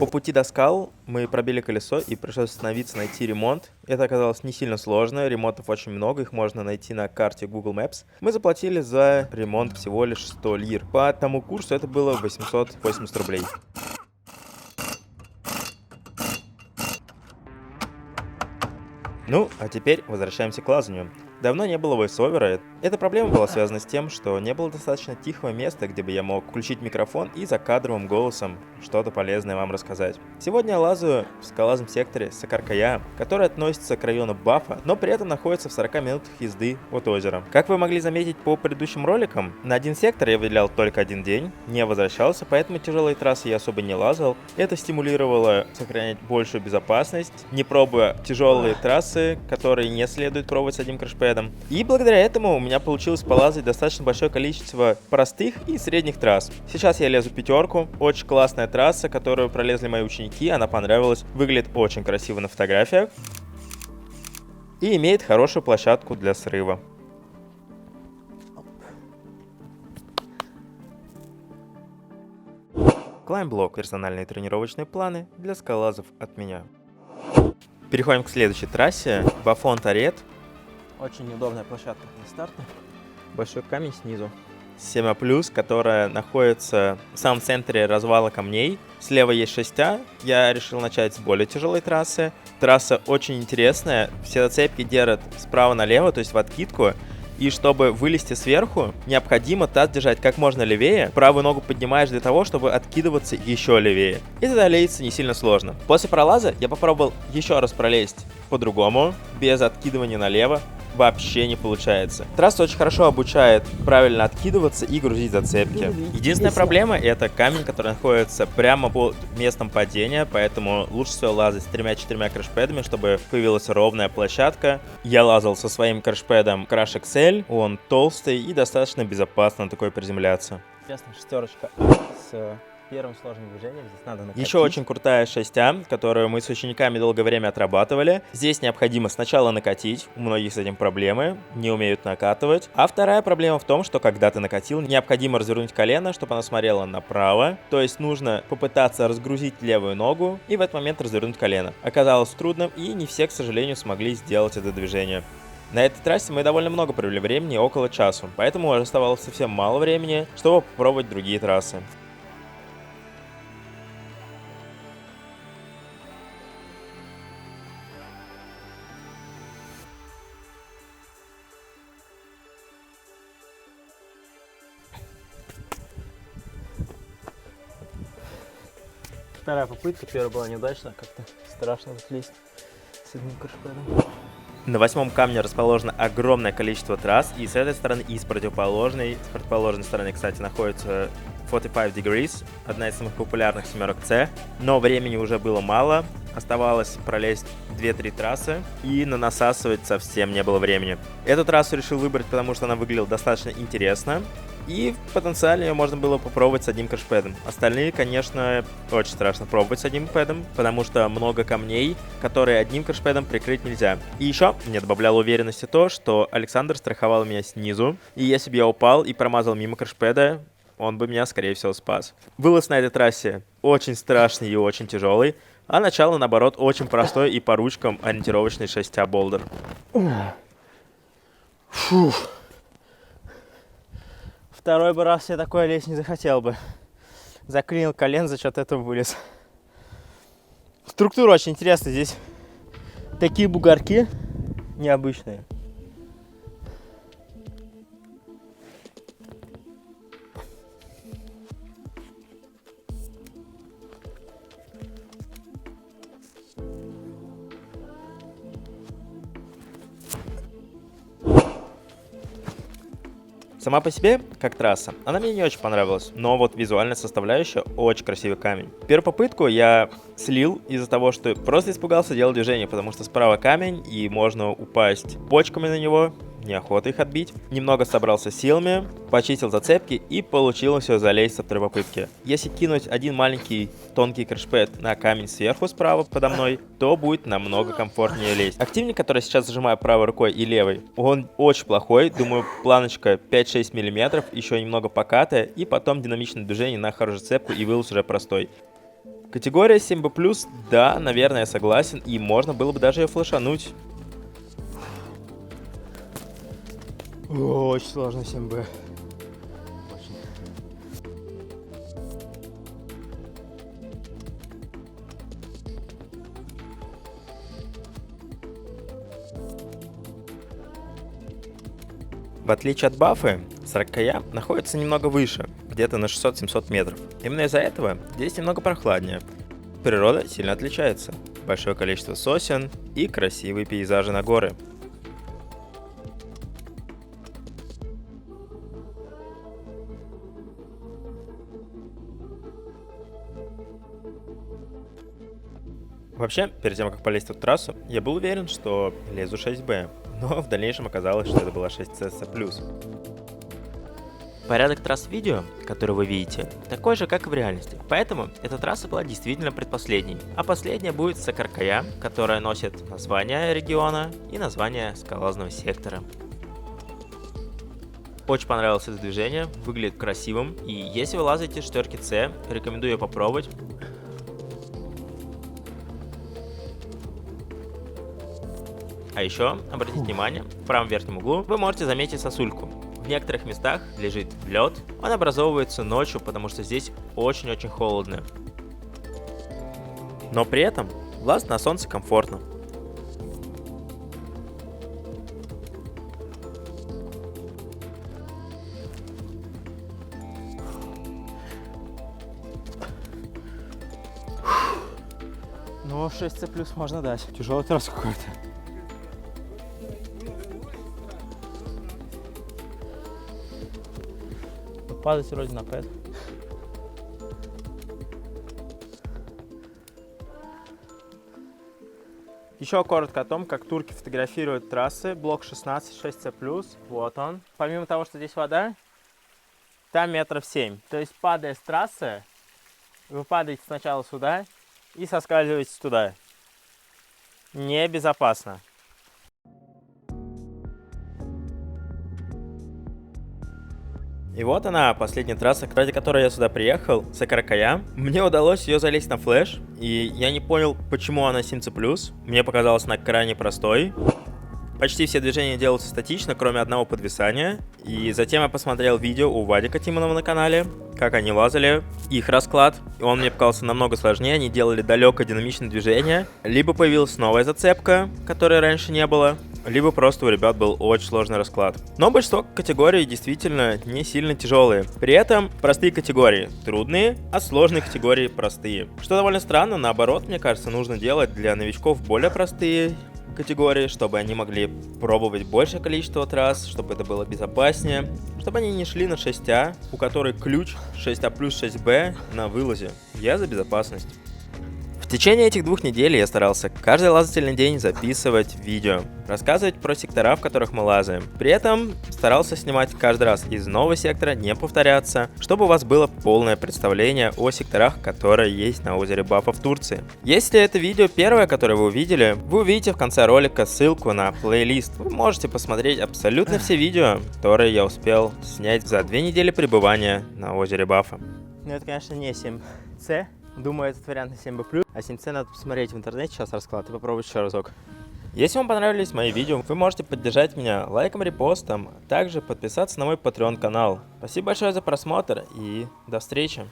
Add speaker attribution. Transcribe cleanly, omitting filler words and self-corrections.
Speaker 1: По пути до скал мы пробили колесо и пришлось остановиться, найти ремонт. Это оказалось не сильно сложно, ремонтов очень много, их можно найти на карте Google Maps. Мы заплатили за ремонт всего лишь 100 лир. По тому курсу это было 880 рублей. Ну, а теперь возвращаемся к лазанию. Давно не было войсовера. Эта проблема была связана с тем, что не было достаточно тихого места, где бы я мог включить микрофон и за кадровым голосом что-то полезное вам рассказать. Сегодня я лазаю в скалолазном секторе Сакаркая, который относится к району Бафа, но при этом находится в 40 минутах езды от озера. Как вы могли заметить по предыдущим роликам, на один сектор я выделял только один день, не возвращался, поэтому тяжелые трассы я особо не лазал. Это стимулировало сохранять большую безопасность, не пробуя тяжелые трассы, которые не следует пробовать с одним крашпэдом. И благодаря этому у меня получилось полазать достаточно большое количество простых и средних трасс. Сейчас я лезу пятерку, очень классная трасса, которую пролезли мои ученики, она понравилась, выглядит очень красиво на фотографиях и имеет хорошую площадку для срыва. Клаймблок, персональные тренировочные планы для скалолазов от меня. Переходим к следующей трассе, Бафон Тарет. Очень неудобная площадка для старта. Большой камень снизу. 7А+, которая находится в самом центре развала камней. Слева есть 6А. Я решил начать с более тяжелой трассы. Трасса очень интересная. Все зацепки держат справа налево, то есть в откидку. И чтобы вылезти сверху, необходимо таз держать как можно левее. Правую ногу поднимаешь для того, чтобы откидываться еще левее. И тогда лезть не сильно сложно. После пролаза я попробовал еще раз пролезть по-другому, без откидывания налево. Вообще не получается. Трасса очень хорошо обучает правильно откидываться и грузить зацепки. Единственная проблема — это камень, который находится прямо под местом падения, поэтому лучше всего лазать с 3-4 крашпэдами, чтобы появилась ровная площадка. Я лазал со своим крашпэдом Crash XL, он толстый и достаточно безопасно на такой приземляться. Интересная шестерочка с первым сложным движением, здесь надо накатить. Еще очень крутая 6А, которую мы с учениками долгое время отрабатывали. Здесь необходимо сначала накатить, у многих с этим проблемы, не умеют накатывать. А вторая проблема в том, что когда ты накатил, необходимо развернуть колено, чтобы оно смотрело направо. То есть нужно попытаться разгрузить левую ногу и в этот момент развернуть колено. Оказалось трудным, и не все, к сожалению, смогли сделать это движение. На этой трассе мы довольно много провели времени, около часу, поэтому оставалось совсем мало времени, чтобы попробовать другие трассы. Вторая попытка, первая была неудачная, как-то страшно слезть с одним крашпэдом. На 8-м камне расположено огромное количество трасс, и с этой стороны, и с противоположной. С противоположной стороны, кстати, находится 45 Degrees, одна из самых популярных семерок C, но времени уже было мало, оставалось пролезть 2-3 трассы, и на насасывать совсем не было времени. Эту трассу решил выбрать, потому что она выглядела достаточно интересно, и потенциально ее можно было попробовать с одним крашпэдом. Остальные, конечно, очень страшно пробовать с одним пэдом, потому что много камней, которые одним крашпэдом прикрыть нельзя. И еще мне добавляло уверенности то, что Александр страховал меня снизу, и если бы я упал и промазал мимо крашпэда, он бы меня, скорее всего, спас. Вылаз на этой трассе очень страшный и очень тяжелый, а начало, наоборот, очень простой и по ручкам ориентировочный 6А болдер. Фух. Второй бы раз я такой лезть не захотел бы. Заклинил колен, за счет этого вылез. Структура очень интересная. Здесь такие бугорки необычные. Сама по себе, как трасса, она мне не очень понравилась, но вот визуальная составляющая — очень красивый камень. Первую попытку я слил из-за того, что просто испугался делать движение, потому что справа камень и можно упасть почками на него, неохота их отбить. Немного собрался силами, почистил зацепки и получилось все залезть со второй попытки. Если кинуть один маленький тонкий крашпэд на камень сверху справа подо мной, то будет намного комфортнее лезть. Активник, который сейчас зажимаю правой рукой и левой, он очень плохой. Думаю, планочка 5-6 мм, еще немного покатая, и потом динамичное движение на хорошую зацепку, и вылаз уже простой. Категория 7B+, да, наверное, я согласен, и можно было бы даже ее флешануть. Очень сложно 7B. В отличие от бафы, 40-я находится немного выше, где-то на 600-700 метров. Именно из-за этого здесь немного прохладнее. Природа сильно отличается. Большое количество сосен и красивые пейзажи на горы. Вообще, перед тем, как полезть в эту трассу, я был уверен, что лезу 6B, но в дальнейшем оказалось, что это была 6CC+. Порядок трасс видео, который вы видите, такой же, как и в реальности, поэтому эта трасса была действительно предпоследней, а последняя будет Сакаркая, которая носит название региона и название скалолазного сектора. Очень понравилось это движение, выглядит красивым, и если вы лазаете с 4C, рекомендую ее попробовать. А еще, обратите внимание, в правом верхнем углу вы можете заметить сосульку. В некоторых местах лежит лед, он образовывается ночью, потому что здесь очень-очень холодно. Но при этом лазать на солнце комфортно. Ну, 6C+ можно дать. Тяжелый трасс какой-то. Падать вроде на пэт. Еще коротко о том, как турки фотографируют трассы. Блок 16, 6C+. Вот он. Помимо того, что здесь вода, там метров 7. То есть, падая с трассы, вы падаете сначала сюда и соскальзываете туда. Небезопасно. И вот она, последняя трасса, ради которой я сюда приехал, Сакаркая. Мне удалось ее залезть на флеш, и я не понял, почему она 7C+. Мне показалось, она крайне простой. Почти все движения делаются статично, кроме одного подвисания. И затем я посмотрел видео у Вадика Тимонова на канале, как они лазали, их расклад. И он мне показался намного сложнее, они делали далекое динамичное движение. Либо появилась новая зацепка, которой раньше не было, либо просто у ребят был очень сложный расклад. Но большинство категорий действительно не сильно тяжелые. При этом простые категории трудные, а сложные категории простые. Что довольно странно, наоборот, мне кажется, нужно делать для новичков более простые категории, чтобы они могли пробовать большее количество трасс, чтобы это было безопаснее, чтобы они не шли на 6А, у которой ключ 6А плюс 6Б на вылазе. Я за безопасность. В течение этих 2 недель я старался каждый лазательный день записывать видео, рассказывать про сектора, в которых мы лазаем. При этом старался снимать каждый раз из нового сектора, не повторяться, чтобы у вас было полное представление о секторах, которые есть на озере Бафа в Турции. Если это видео первое, которое вы увидите в конце ролика ссылку на плейлист. Вы можете посмотреть абсолютно все видео, которые я успел снять за 2 недели пребывания на озере Бафа. Ну это, конечно, не 7C. Думаю, этот вариант на 7B+, а 7C надо посмотреть в интернете сейчас расклад и попробовать еще разок. Если вам понравились мои видео, вы можете поддержать меня лайком, репостом, а также подписаться на мой Patreon канал. Спасибо большое за просмотр и до встречи!